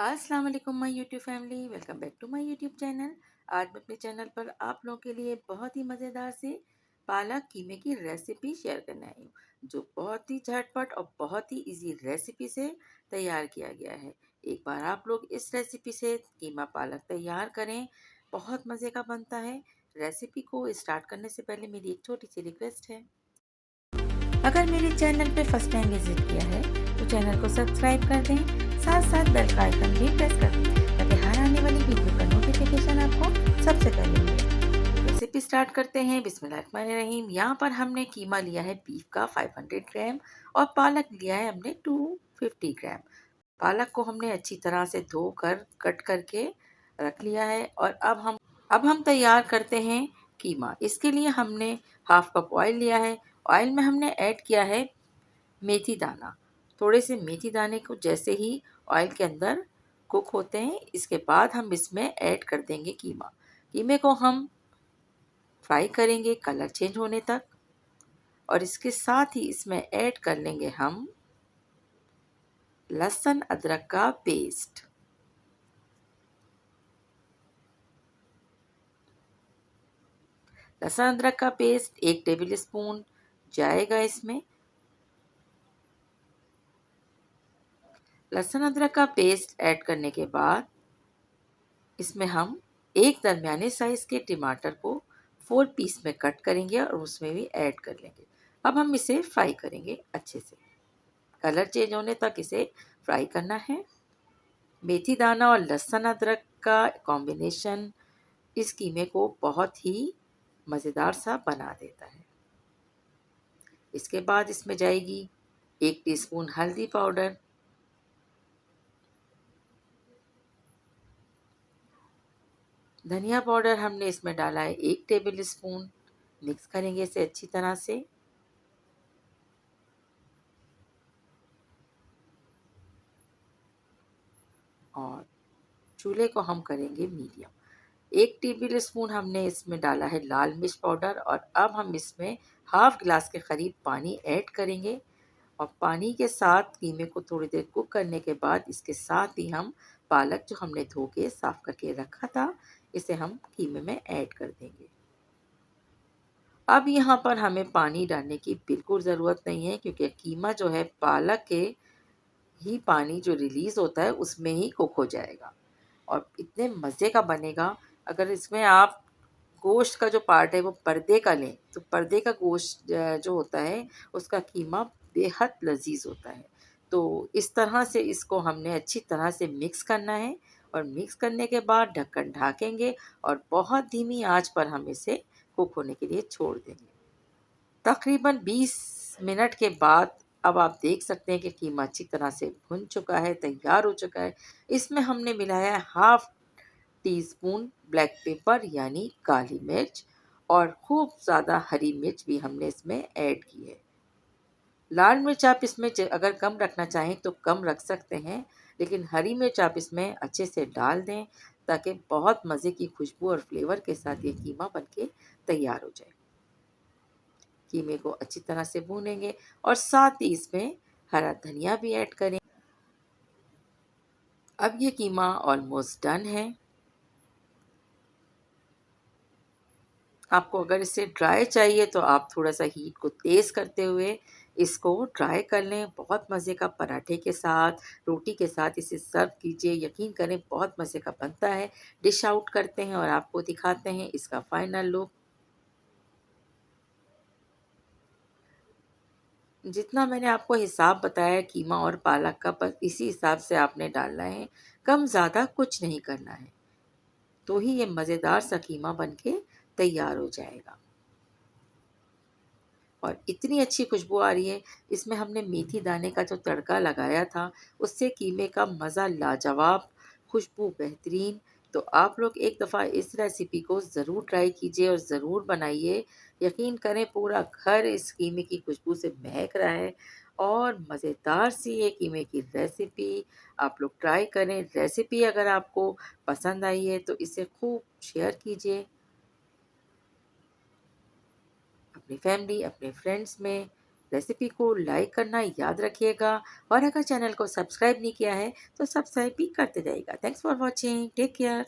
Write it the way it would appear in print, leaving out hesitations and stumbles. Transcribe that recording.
अस्सलाम वालेकुम my YouTube family, welcome back to my YouTube channel. आज मैं अपने चैनल पर आप लोगों के लिए बहुत ही मज़ेदार से पालक कीमे की रेसिपी शेयर करने आई हूँ, जो बहुत ही झटपट और बहुत ही इजी रेसिपी से तैयार किया गया है। एक बार आप लोग इस रेसिपी से कीमा पालक तैयार करें, बहुत मज़े का बनता है। रेसिपी को स्टार्ट करने से पहले मेरी एक छोटी सी रिक्वेस्ट है। अगर मेरे चैनल पे फर्स्ट टाइम विजिट किया है तो चैनल को सब्सक्राइब कर दें, साथ साथ बेल का आइकन भी प्रेस कर दें ताकि हर आने वाली वीडियो का नोटिफिकेशन आपको सबसे पहले मिले। रेसिपी स्टार्ट करते हैं। बिस्मिल्लाहिर्रहमानिर्रहीम। यहाँ पर हमने कीमा लिया है बीफ का 500 ग्राम और पालक लिया है हमने 250 ग्राम। पालक को हमने अच्छी तरह से धोकर कट करके रख लिया है और अब हम तैयार करते हैं कीमा। इसके लिए हमने हाफ कप ऑयल लिया है। ऑयल में हमने ऐड किया है मेथी दाना। थोड़े से मेथी दाने को जैसे ही ऑयल के अंदर कुक होते हैं, इसके बाद हम इसमें ऐड कर देंगे कीमा। कीमे को हम फ्राई करेंगे कलर चेंज होने तक, और इसके साथ ही इसमें ऐड कर लेंगे हम लहसुन अदरक का पेस्ट। लहसुन अदरक का पेस्ट 1 टेबल स्पून जाएगा इसमें। लहसुन अदरक का पेस्ट ऐड करने के बाद इसमें हम एक दरमियाने साइज के टमाटर को 4 पीस में कट करेंगे और उसमें भी ऐड कर लेंगे। अब हम इसे फ्राई करेंगे अच्छे से, कलर चेंज होने तक इसे फ्राई करना है। मेथी दाना और लहसुन अदरक का कॉम्बिनेशन इस कीमे को बहुत ही मज़ेदार सा बना देता है। इसके बाद इसमें जाएगी 1 टीस्पून हल्दी पाउडर, धनिया पाउडर हमने इसमें डाला है 1 टेबल स्पून। मिक्स करेंगे इसे अच्छी तरह से। और चूल्हे को हम करेंगे मीडियम। 1 टेबल स्पून हमने इसमें डाला है लाल मिर्च पाउडर और अब हम इसमें हाफ गिलास के करीब पानी ऐड करेंगे और पानी के साथ कीमे को थोड़ी देर कुक करने के बाद इसके साथ ही हम पालक जो हमने धो के साफ करके रखा था, इसे हम कीमे में ऐड कर देंगे। अब यहाँ पर हमें पानी डालने की बिल्कुल ज़रूरत नहीं है, क्योंकि कीमा जो है पालक के ही पानी जो रिलीज़ होता है उसमें ही कुक हो जाएगा और इतने मज़े का बनेगा। अगर इसमें आप गोश्त का जो पार्ट है वो पर्दे का लें तो पर्दे का गोश्त जो होता है उसका कीमा बेहद लजीज होता है। तो इस तरह से इसको हमने अच्छी तरह से मिक्स करना है और मिक्स करने के बाद ढक्कन ढाकेंगे और बहुत धीमी आंच पर हम इसे कुक होने के लिए छोड़ देंगे। तकरीबन 20 मिनट के बाद अब आप देख सकते हैं कि कीमा अच्छी तरह से भुन चुका है, तैयार हो चुका है। इसमें हमने मिलाया है हाफ टीस्पून ब्लैक पेपर यानी काली मिर्च और खूब ज़्यादा हरी मिर्च भी हमने इसमें ऐड की है। लाल मिर्च आप इसमें अगर कम रखना चाहें तो कम रख सकते हैं, लेकिन हरी मिर्च आप इसमें अच्छे से डाल दें ताकि बहुत मज़े की खुशबू और फ्लेवर के साथ ये कीमा बनके तैयार हो जाए। कीमे को अच्छी तरह से भूनेंगे और साथ ही इसमें हरा धनिया भी ऐड करें। अब ये कीमा ऑलमोस्ट डन है। आपको अगर इसे ड्राई चाहिए तो आप थोड़ा-सा हीट को तेज़ करते हुए इसको ड्राई कर लें। बहुत मज़े का पराठे के साथ, रोटी के साथ इसे सर्व कीजिए। यकीन करें बहुत मज़े का बनता है। डिश आउट करते हैं और आपको दिखाते हैं इसका फाइनल लुक। जितना मैंने आपको हिसाब बताया कीमा और पालक का, बस इसी हिसाब से आपने डालना है। कम ज़्यादा कुछ नहीं करना है। तो ही ये मज़ेदार सा कीमा बनके तैयार हो जाएगा। और इतनी अच्छी खुशबू आ रही है। इसमें हमने मेथी दाने का जो तड़का लगाया था उससे कीमे का मज़ा लाजवाब, खुशबू बेहतरीन। तो आप लोग एक दफ़ा इस रेसिपी को ज़रूर ट्राई कीजिए और ज़रूर बनाइए। यकीन करें पूरा घर इस कीमे की खुशबू से महक रहा है और मज़ेदार सी ये कीमे की रेसिपी आप लोग ट्राई करें। रेसिपी अगर आपको पसंद आई है तो इसे खूब शेयर कीजिए अपनी फैमिली, अपने फ्रेंड्स में। रेसिपी को लाइक करना याद रखिएगा और अगर चैनल को सब्सक्राइब नहीं किया है तो सब्सक्राइब भी करते जाइएगा। Thanks for watching, take care.